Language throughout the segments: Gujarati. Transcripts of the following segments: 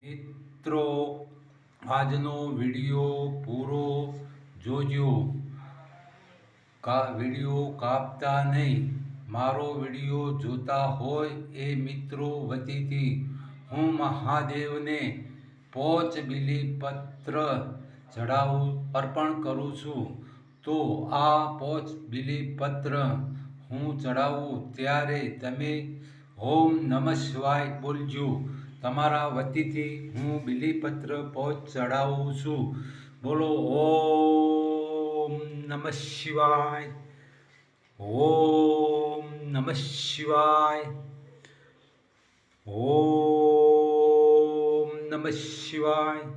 મિત્રો, આજનો વિડીયો પૂરો જોજો. વિડીયો કાપતા નહીં. મારો વિડીયો જોતા હોય એ મિત્રો વતીથી હું મહાદેવને 5 બીલીપત્ર અર્પણ કરું છું. તો આ 5 બીલીપત્ર હું ચડાવું ત્યારે તમે ઓમ નમઃ શિવાય બોલજો. તમારા વતીથી હું બીલીપત્ર 5 ચડાવું છું. બોલો ઓમ નમઃ શિવાય, ઓમ નમઃ શિવાય, ઓમ નમઃ શિવાય,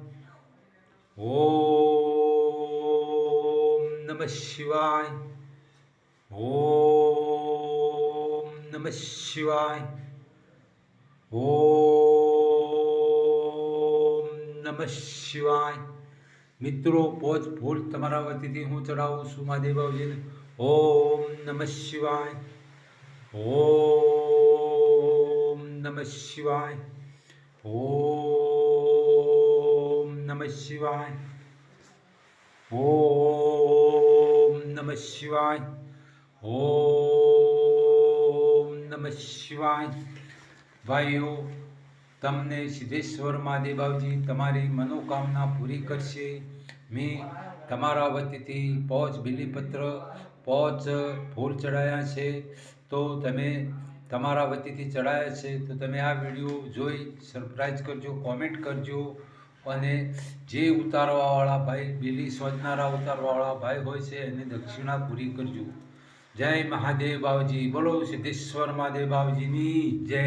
ઓમ નમઃ શિવાય, ઓમ નમઃ શિવાય, ઓમ નમઃ શિવાય. મિત્રો, 5 ફૂલ તમારા વતીથી હું ચડાવું છું મહાદેવ બાબુજીને. ઓમ નમઃ શિવાય, ઓમ નમઃ શિવાય, ઓમ નમઃ શિવાય, ઓમ નમઃ શિવાય, ઓમ નમઃ શિવાય. ભાઈઓ, તમને સિદ્ધેશ્વર મહાદેવ બાબુજી તમારી મનોકામના પૂરી કરશે. મેં તમારા વતીથી 5 બીલીપત્ર 5 ફૂલ ચડાયા છે. તો તમે તમારા વતીથી ચડાયા છે તો તમે આ વિડીયો જોઈ સરપ્રાઈઝ કરજો, કોમેન્ટ કરજો. અને જે ઉતારવાવાળા ભાઈ, બીલી શોધનારા ઉતારવાવાળા ભાઈ હોય છે એને દક્ષિણા પૂરી કરજો. જય મહાદેવ બાબુજી. બોલો સિદ્ધેશ્વર મહાદેવ બાબુજીની જય.